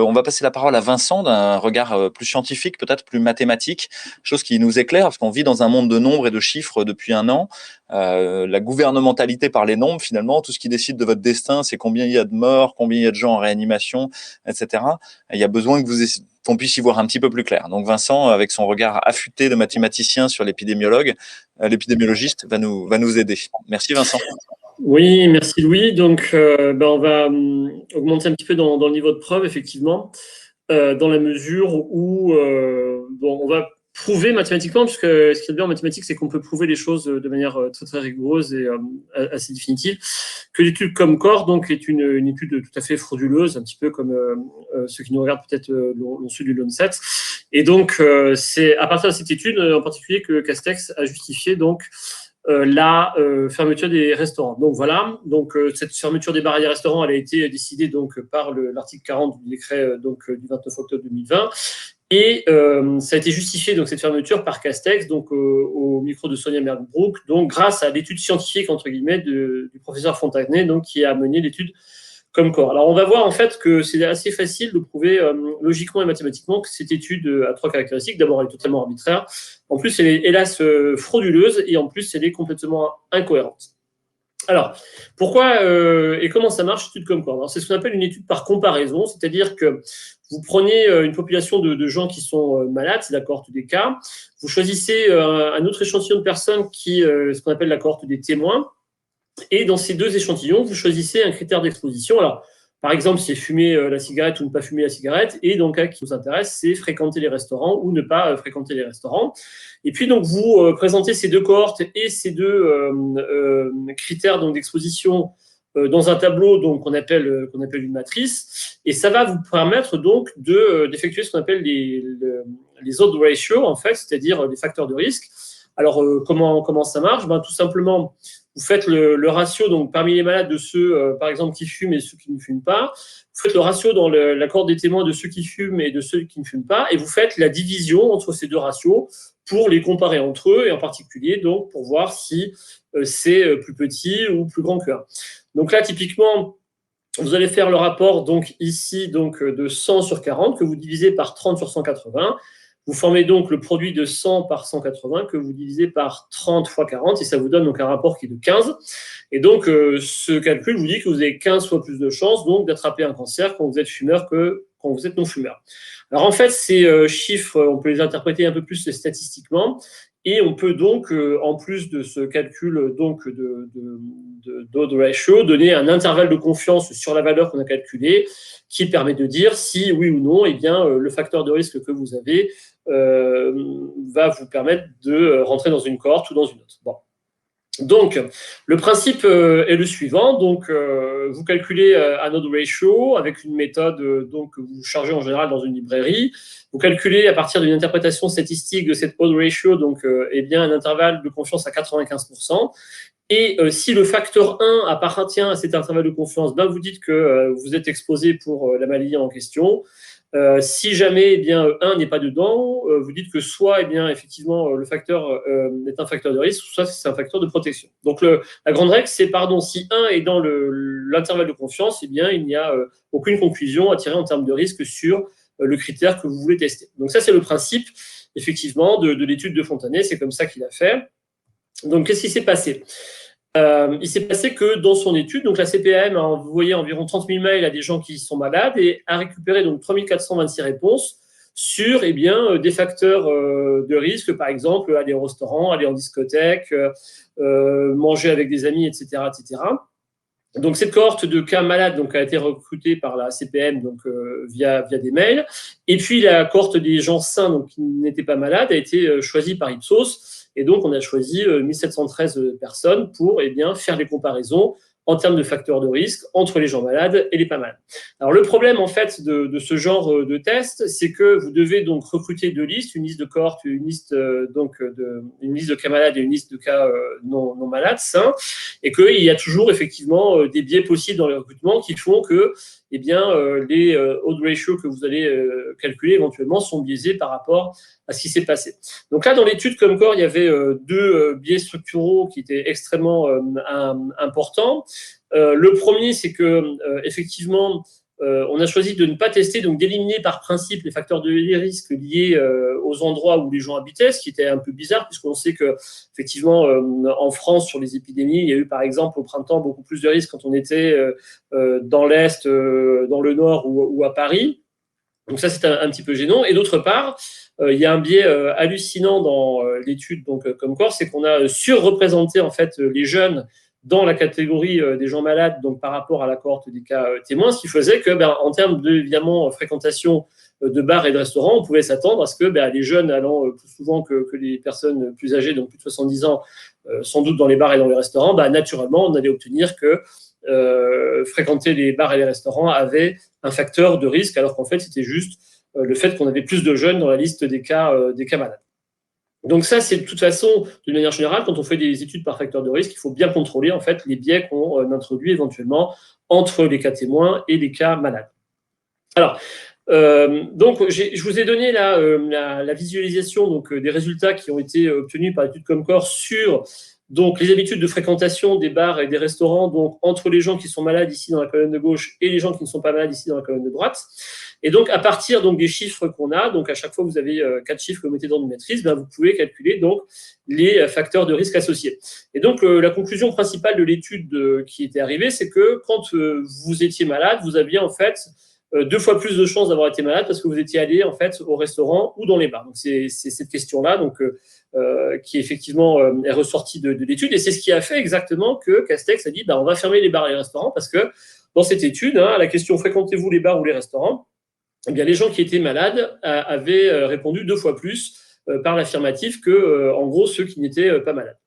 on va passer la parole à Vincent d'un regard plus scientifique, peut-être plus mathématique, chose qui nous éclaire parce qu'on vit dans un monde de nombres et de chiffres depuis un an. La gouvernementalité par les nombres, finalement, tout ce qui décide de votre destin, c'est combien il y a de morts, combien il y a de gens en réanimation, etc. Et il y a besoin que qu'on puisse y voir un petit peu plus clair. Donc Vincent, avec son regard affûté de mathématicien sur l'épidémiologiste, va nous aider. Merci Vincent. Oui, merci Louis. Donc, on va augmenter un petit peu dans le niveau de preuve, effectivement, dans la mesure où on va prouver mathématiquement, puisque ce qui est bien en mathématiques, c'est qu'on peut prouver les choses de manière très très rigoureuse et assez définitive, que l'étude Comcore donc est une étude tout à fait frauduleuse, un petit peu comme ceux qui nous regardent peut-être l'ont su du Lancet. Et donc, c'est à partir de cette étude en particulier que Castex a justifié donc la fermeture des restaurants. Donc voilà, cette fermeture des bars et des restaurants, elle a été décidée donc par l'article 40 du décret du 29 octobre 2020. Et ça a été justifié, donc, cette fermeture par Castex, donc au micro de Sonia Merckbrook, donc grâce à l'étude scientifique, entre guillemets, du professeur Fontanet, donc, qui a mené l'étude Comcore. Alors, on va voir en fait que c'est assez facile de prouver logiquement et mathématiquement que cette étude a trois caractéristiques. D'abord, elle est totalement arbitraire. En plus, elle est hélas frauduleuse et en plus, elle est complètement incohérente. Alors, pourquoi et comment ça marche, l'étude Comcore? Alors, c'est ce qu'on appelle une étude par comparaison, c'est-à-dire que vous prenez une population de gens qui sont malades, c'est la cohorte des cas. Vous choisissez un autre échantillon de personnes qui ce qu'on appelle la cohorte des témoins. Et dans ces deux échantillons, vous choisissez un critère d'exposition. Alors, par exemple, c'est fumer la cigarette ou ne pas fumer la cigarette. Et donc, ce qui nous intéresse, c'est fréquenter les restaurants ou ne pas fréquenter les restaurants. Et puis, donc, vous présentez ces deux cohortes et ces deux critères d'exposition dans un tableau qu'on appelle une matrice. Et ça va vous permettre donc d'effectuer ce qu'on appelle les odds ratios, en fait, c'est-à-dire les facteurs de risque. Alors, comment ça marche? Tout simplement, vous faites le ratio donc parmi les malades de ceux, par exemple, qui fument et ceux qui ne fument pas. Vous faites le ratio dans la cohorte des témoins de ceux qui fument et de ceux qui ne fument pas. Et vous faites la division entre ces deux ratios pour les comparer entre eux et en particulier donc pour voir si c'est plus petit ou plus grand que 1. Donc là, typiquement, vous allez faire le rapport donc ici donc de 100 sur 40 que vous divisez par 30 sur 180. Vous formez donc le produit de 100 par 180 que vous divisez par 30 fois 40 et ça vous donne donc un rapport qui est de 15. Et donc, ce calcul vous dit que vous avez 15 fois plus de chances donc d'attraper un cancer quand vous êtes fumeur que quand vous êtes non-fumeur. Alors en fait, ces chiffres, on peut les interpréter un peu plus statistiquement et on peut donc, en plus de ce calcul donc d'odds ratio, donner un intervalle de confiance sur la valeur qu'on a calculée qui permet de dire si, oui ou non, eh bien, le facteur de risque que vous avez va vous permettre de rentrer dans une cohorte ou dans une autre. Bon. Donc, le principe est le suivant. Donc, vous calculez un odds ratio avec une méthode que vous chargez en général dans une librairie. Vous calculez à partir d'une interprétation statistique de cette odds ratio eh bien, un intervalle de confiance à 95%. Et si le facteur 1 appartient à cet intervalle de confiance, vous dites que vous êtes exposé pour la maladie en question. Si jamais eh bien, 1 n'est pas dedans, vous dites que soit eh bien, effectivement, le facteur est un facteur de risque, soit c'est un facteur de protection. Donc la grande règle, c'est si 1 est dans l'intervalle de confiance, eh bien, il n'y a aucune conclusion à tirer en termes de risque sur le critère que vous voulez tester. Donc ça, c'est le principe, effectivement, de l'étude de Fontanet. C'est comme ça qu'il a fait. Donc, qu'est-ce qui s'est passé? Il s'est passé que dans son étude, donc la CPAM a envoyé environ 30 000 mails à des gens qui sont malades et a récupéré donc 3 426 réponses sur eh bien, des facteurs de risque, par exemple aller au restaurant, aller en discothèque, manger avec des amis, etc., etc. Donc cette cohorte de cas malades a été recrutée par la CPM via des mails. Et puis la cohorte des gens sains qui n'étaient pas malades a été choisie par Ipsos. Et donc, on a choisi 1713 personnes pour eh bien, faire des comparaisons en termes de facteurs de risque entre les gens malades et les pas malades. Alors, le problème, en fait, de ce genre de test, c'est que vous devez donc recruter deux listes, une liste de cohorte, une liste de cas malades et une liste de cas non malades, sains, et qu'il y a toujours, effectivement, des biais possibles dans le recrutement qui font que eh bien, les odds ratio que vous allez calculer éventuellement sont biaisés par rapport à ce qui s'est passé. Donc là, dans l'étude Comcore, il y avait deux biais structuraux qui étaient extrêmement importants. Le premier, c'est que effectivement, on a choisi de ne pas tester, donc d'éliminer par principe les facteurs de risque liés aux endroits où les gens habitaient, ce qui était un peu bizarre, puisqu'on sait que effectivement, en France, sur les épidémies, il y a eu par exemple au printemps beaucoup plus de risques quand on était dans l'Est, dans le Nord ou à Paris. Donc ça, c'est un petit peu gênant. Et d'autre part, il y a un biais hallucinant dans l'étude, donc comme quoi, c'est qu'on a surreprésenté en fait les jeunes dans la catégorie des gens malades, donc par rapport à la cohorte des cas témoins, ce qui faisait que, en termes de évidemment fréquentation de bars et de restaurants, on pouvait s'attendre à ce que les jeunes allant plus souvent que les personnes plus âgées, donc plus de 70 ans, sans doute dans les bars et dans les restaurants, naturellement, on allait obtenir que fréquenter les bars et les restaurants avait un facteur de risque, alors qu'en fait, c'était juste le fait qu'on avait plus de jeunes dans la liste des cas malades. Donc ça, c'est de toute façon, d'une manière générale, quand on fait des études par facteur de risque, il faut bien contrôler en fait les biais qu'on introduit éventuellement entre les cas témoins et les cas malades. Alors, donc, je vous ai donné la visualisation donc, des résultats qui ont été obtenus par l'étude Comcor sur donc, les habitudes de fréquentation des bars et des restaurants, donc entre les gens qui sont malades ici dans la colonne de gauche et les gens qui ne sont pas malades ici dans la colonne de droite. Et donc, à partir donc, des chiffres qu'on a, donc à chaque fois vous avez 4 chiffres que vous mettez dans une matrice, vous pouvez calculer donc les facteurs de risque associés. Et donc, la conclusion principale de l'étude qui était arrivée, c'est que quand vous étiez malade, vous aviez en fait 2 fois plus de chances d'avoir été malade parce que vous étiez allé en fait au restaurant ou dans les bars. Donc c'est cette question-là donc qui effectivement est ressortie de l'étude et c'est ce qui a fait exactement que Castex a dit on va fermer les bars et les restaurants parce que dans cette étude, à la question fréquentez-vous les bars ou les restaurants, eh bien les gens qui étaient malades avaient répondu 2 fois plus par l'affirmatif que en gros ceux qui n'étaient pas malades.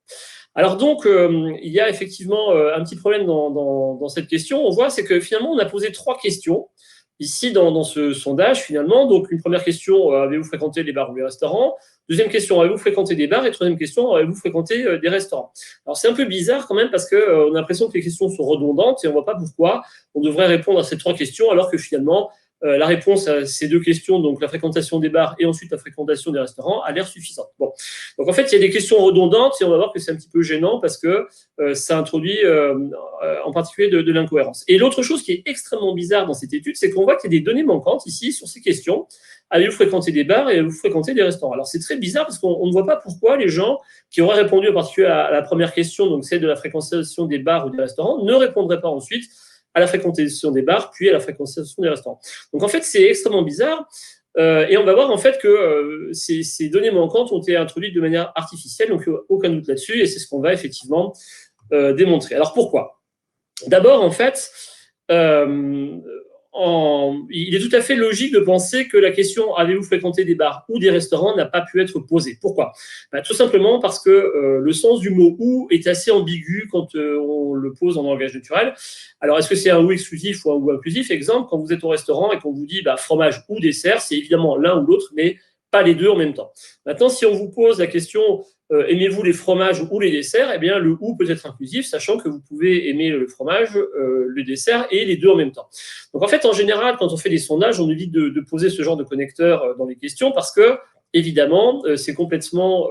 Alors donc, il y a effectivement un petit problème dans cette question. On voit, c'est que finalement, on a posé 3 questions ici dans ce sondage, finalement. Donc, une première question, avez-vous fréquenté les bars ou les restaurants? Deuxième question, avez-vous fréquenté des bars? Et troisième question, avez-vous fréquenté des restaurants? Alors, c'est un peu bizarre quand même parce qu'on a l'impression que les questions sont redondantes et on ne voit pas pourquoi on devrait répondre à ces 3 questions alors que finalement, la réponse à ces 2 questions, donc la fréquentation des bars et ensuite la fréquentation des restaurants, a l'air suffisante. Bon. Donc en fait, il y a des questions redondantes et on va voir que c'est un petit peu gênant parce que ça introduit en particulier de l'incohérence. Et l'autre chose qui est extrêmement bizarre dans cette étude, c'est qu'on voit qu'il y a des données manquantes ici sur ces questions. Avez-vous fréquenté des bars et avez-vous fréquenté des restaurants? Alors c'est très bizarre parce qu'on ne voit pas pourquoi les gens qui auraient répondu en particulier à la première question, donc celle de la fréquentation des bars ou des restaurants, ne répondraient pas ensuite à la fréquentation des bars, puis à la fréquentation des restaurants. Donc en fait, c'est extrêmement bizarre. Et on va voir en fait que ces données manquantes ont été introduites de manière artificielle, donc aucun doute là-dessus, et c'est ce qu'on va effectivement démontrer. Alors pourquoi? D'abord, en fait, il est tout à fait logique de penser que la question « avez-vous fréquenté des bars ou des restaurants » n'a pas pu être posée. Pourquoi? Tout simplement parce que le sens du mot « ou » est assez ambigu quand on le pose en langage naturel. Alors, est-ce que c'est un « ou » exclusif ou un « ou » inclusif? Exemple, quand vous êtes au restaurant et qu'on vous dit fromage ou dessert, c'est évidemment l'un ou l'autre, mais pas les deux en même temps. Maintenant, si on vous pose la question aimez-vous les fromages ou les desserts, eh bien le ou peut être inclusif, sachant que vous pouvez aimer le fromage, le dessert et les deux en même temps. Donc en fait, en général, quand on fait des sondages, on évite de poser ce genre de connecteur dans les questions parce que évidemment, c'est complètement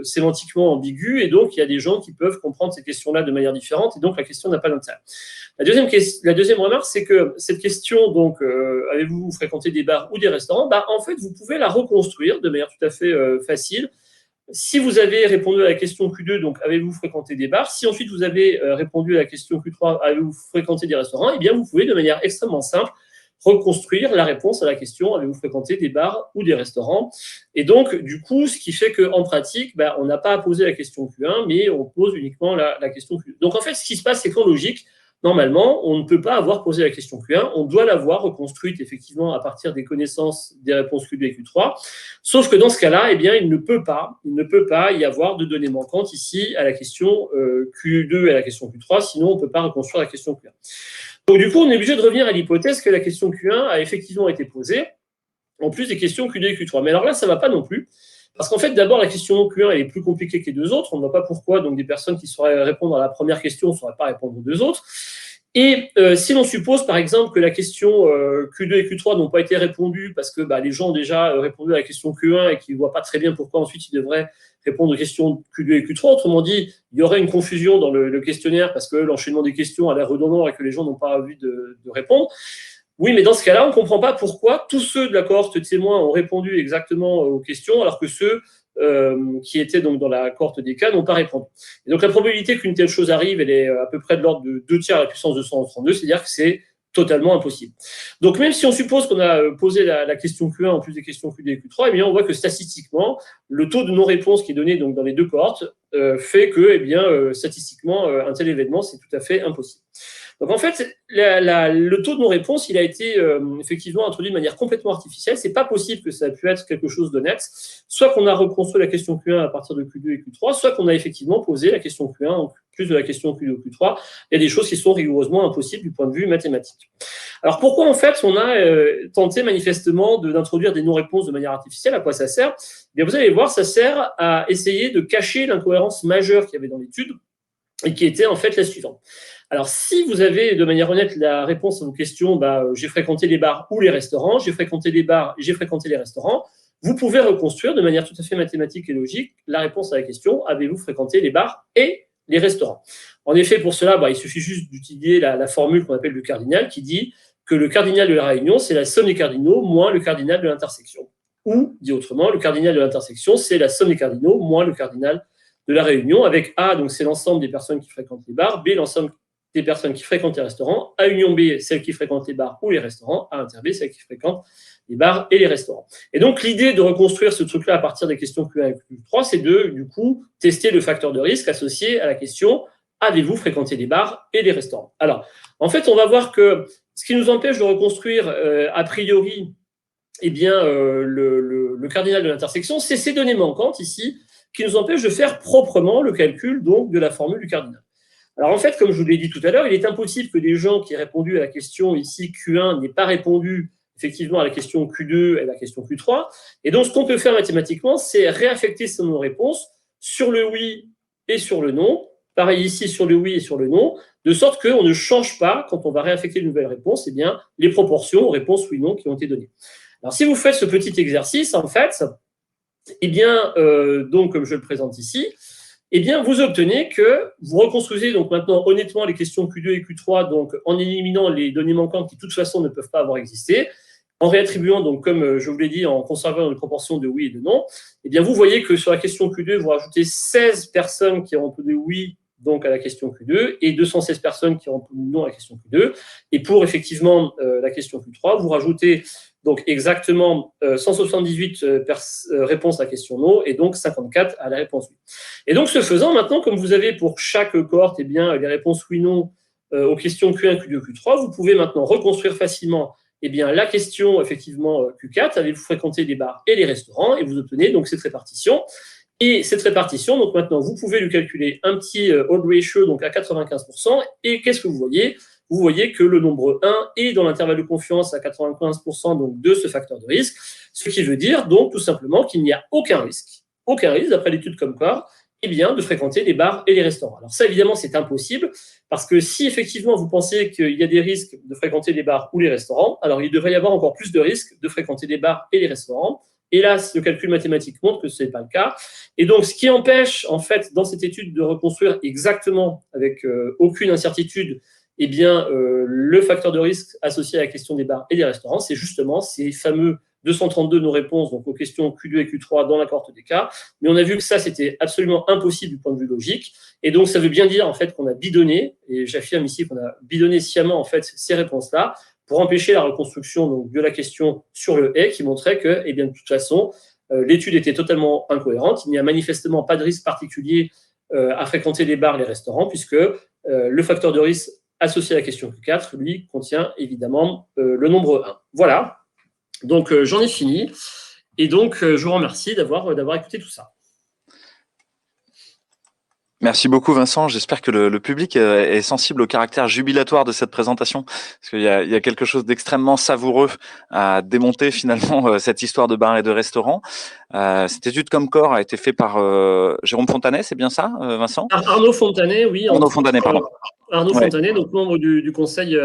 sémantiquement ambigu et donc il y a des gens qui peuvent comprendre ces questions-là de manière différente et donc la question n'a pas d'intérêt. La deuxième remarque, c'est que cette question, donc, avez-vous fréquenté des bars ou des restaurants, en fait, vous pouvez la reconstruire de manière tout à fait facile. Si vous avez répondu à la question Q2, donc avez-vous fréquenté des bars? Si ensuite vous avez répondu à la question Q3, avez-vous fréquenté des restaurants? Eh bien, vous pouvez de manière extrêmement simple reconstruire la réponse à la question avez-vous fréquenté des bars ou des restaurants? Et donc, du coup, ce qui fait qu'en pratique, on n'a pas à poser la question Q1, mais on pose uniquement la question Q2. Donc, en fait, ce qui se passe, c'est qu'en logique, normalement, on ne peut pas avoir posé la question Q1, on doit l'avoir reconstruite effectivement à partir des connaissances des réponses Q2 et Q3, sauf que dans ce cas-là, eh bien, il ne peut pas y avoir de données manquantes ici à la question Q2 et à la question Q3, sinon on ne peut pas reconstruire la question Q1. Donc du coup, on est obligé de revenir à l'hypothèse que la question Q1 a effectivement été posée, en plus des questions Q2 et Q3. Mais alors là, ça ne va pas non plus. Parce qu'en fait, d'abord, la question Q1 elle est plus compliquée que les deux autres. On ne voit pas pourquoi donc, des personnes qui sauraient répondre à la première question ne sauraient pas répondre aux deux autres. Et si l'on suppose, par exemple, que la question Q2 et Q3 n'ont pas été répondues parce que les gens ont déjà répondu à la question Q1 et qu'ils ne voient pas très bien pourquoi ensuite ils devraient répondre aux questions Q2 et Q3. Autrement dit, il y aurait une confusion dans le questionnaire parce que l'enchaînement des questions a l'air redondant et que les gens n'ont pas envie de répondre. Oui, mais dans ce cas-là, on ne comprend pas pourquoi tous ceux de la cohorte témoin ont répondu exactement aux questions, alors que ceux qui étaient donc dans la cohorte des cas n'ont pas répondu. Et donc la probabilité qu'une telle chose arrive, elle est à peu près de l'ordre de 2 tiers à la puissance 232, c'est-à-dire que c'est totalement impossible. Donc même si on suppose qu'on a posé la question Q1 en plus des questions Q2 et Q3, eh bien on voit que statistiquement, le taux de non-réponse qui est donné donc dans les deux cohortes fait que, eh bien, statistiquement, un tel événement, c'est tout à fait impossible. Donc en fait, le taux de non-réponse, il a été effectivement introduit de manière complètement artificielle. C'est pas possible que ça ait pu être quelque chose d'honnête. Soit qu'on a reconstruit la question Q1 à partir de Q2 et Q3, soit qu'on a effectivement posé la question Q1 en plus de la question Q2 ou Q3. Il y a des choses qui sont rigoureusement impossibles du point de vue mathématique. Alors pourquoi en fait on a tenté manifestement d'introduire des non-réponses de manière artificielle? À quoi ça sert? Eh bien, vous allez voir, ça sert à essayer de cacher l'incohérence majeure qu'il y avait dans l'étude et qui était en fait la suivante. Alors, si vous avez de manière honnête la réponse à vos questions, j'ai fréquenté les bars ou les restaurants, j'ai fréquenté les bars et j'ai fréquenté les restaurants, vous pouvez reconstruire de manière tout à fait mathématique et logique la réponse à la question, avez-vous fréquenté les bars et les restaurants? En effet, pour cela, il suffit juste d'utiliser la formule qu'on appelle le cardinal, qui dit que le cardinal de la réunion, c'est la somme des cardinaux moins le cardinal de l'intersection. Ou, dit autrement, le cardinal de l'intersection, c'est la somme des cardinaux moins le cardinal de la réunion, avec A, donc c'est l'ensemble des personnes qui fréquentent les bars, B, l'ensemble des personnes qui fréquentent les restaurants, A union B, celles qui fréquentent les bars ou les restaurants, A inter B, celles qui fréquentent les bars et les restaurants. Et donc, l'idée de reconstruire ce truc-là à partir des questions Q1 et Q3, c'est de, du coup, tester le facteur de risque associé à la question « Avez-vous fréquenté les bars et les restaurants ?» Alors, en fait, on va voir que ce qui nous empêche de reconstruire a priori eh bien, le cardinal de l'intersection, c'est ces données manquantes ici qui nous empêchent de faire proprement le calcul donc, de la formule du cardinal. Alors en fait, comme je vous l'ai dit tout à l'heure, il est impossible que des gens qui aient répondu à la question ici Q1 n'aient pas répondu effectivement à la question Q2 et à la question Q3. Et donc ce qu'on peut faire mathématiquement, c'est réaffecter ces non-réponses sur le oui et sur le non. Pareil ici sur le oui et sur le non, de sorte qu'on ne change pas, quand on va réaffecter une nouvelle réponse, eh bien, les proportions aux réponses oui-non qui ont été données. Alors si vous faites ce petit exercice, en fait, eh bien, donc comme je le présente ici, eh bien, vous obtenez que vous reconstruisez donc maintenant honnêtement les questions Q2 et Q3, donc en éliminant les données manquantes qui de toute façon ne peuvent pas avoir existé, en réattribuant donc comme je vous l'ai dit, en conservant les proportions de oui et de non. Eh bien, vous voyez que sur la question Q2, vous rajoutez 16 personnes qui ont répondu oui donc à la question Q2 et 216 personnes qui ont répondu non à la question Q2. Et pour effectivement la question Q3, vous rajoutez donc exactement 178 réponses à la question non et donc 54 à la réponse oui. Et donc ce faisant, maintenant, comme vous avez pour chaque cohorte eh bien, les réponses oui-non aux questions Q1, Q2, Q3, vous pouvez maintenant reconstruire facilement eh bien, la question effectivement Q4, avez-vous fréquenté les bars et les restaurants, et vous obtenez donc cette répartition. Et cette répartition, donc maintenant, vous pouvez lui calculer un petit odd ratio donc à 95%, et qu'est-ce que vous voyez? Vous voyez que le nombre 1 est dans l'intervalle de confiance à 95% donc, de ce facteur de risque, ce qui veut dire donc tout simplement qu'il n'y a aucun risque d'après l'étude Comscore, eh bien, de fréquenter les bars et les restaurants. Alors ça, évidemment, c'est impossible, parce que si effectivement vous pensez qu'il y a des risques de fréquenter les bars ou les restaurants, alors il devrait y avoir encore plus de risques de fréquenter les bars et les restaurants. Hélas, le calcul mathématique montre que ce n'est pas le cas. Et donc, ce qui empêche, en fait, dans cette étude de reconstruire exactement, avec aucune incertitude, eh bien, le facteur de risque associé à la question des bars et des restaurants, c'est justement ces fameux 232 non-réponses donc aux questions Q2 et Q3 dans la cohorte des cas. Mais on a vu que ça, c'était absolument impossible du point de vue logique. Et donc, ça veut bien dire, en fait, qu'on a bidonné, et j'affirme ici qu'on a bidonné sciemment, en fait, ces réponses-là, pour empêcher la reconstruction donc, de la question sur le et, qui montrait que, eh bien, de toute façon, l'étude était totalement incohérente. Il n'y a manifestement pas de risque particulier à fréquenter les bars, les restaurants, puisque le facteur de risque associé à la question Q4, lui, contient évidemment le nombre 1. Voilà. Donc, j'en ai fini. Et donc, je vous remercie d'avoir écouté tout ça. Merci beaucoup Vincent, j'espère que le public est sensible au caractère jubilatoire de cette présentation, parce qu'il y a quelque chose d'extrêmement savoureux à démonter finalement cette histoire de bar et de restaurant. Cette étude Comscore a été faite par Jérôme Fontanet, c'est bien ça Vincent? Arnaud Fontanet, oui. Arnaud Fontanet, pardon. Arnaud Fontanet, donc membre du conseil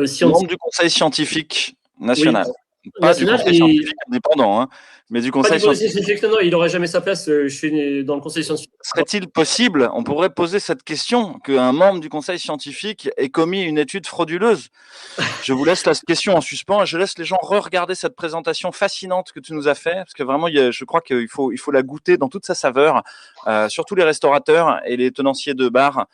scientifique. Membre du conseil scientifique national. Oui. Pas du national. conseil scientifique indépendant, hein, mais du Pas conseil du conseil scientifique. scientifique, non, il n'aurait jamais sa place dans le conseil scientifique. Serait-il possible, on pourrait poser cette question, qu'un membre du conseil scientifique ait commis une étude frauduleuse? Je vous laisse la question en suspens et je laisse les gens re-regarder cette présentation fascinante que tu nous as fait, parce que vraiment, je crois qu'il faut la goûter dans toute sa saveur, surtout les restaurateurs et les tenanciers de bars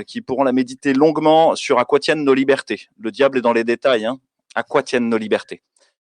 qui pourront la méditer longuement sur à quoi tiennent nos libertés. Le diable est dans les détails, hein. À quoi tiennent nos libertés?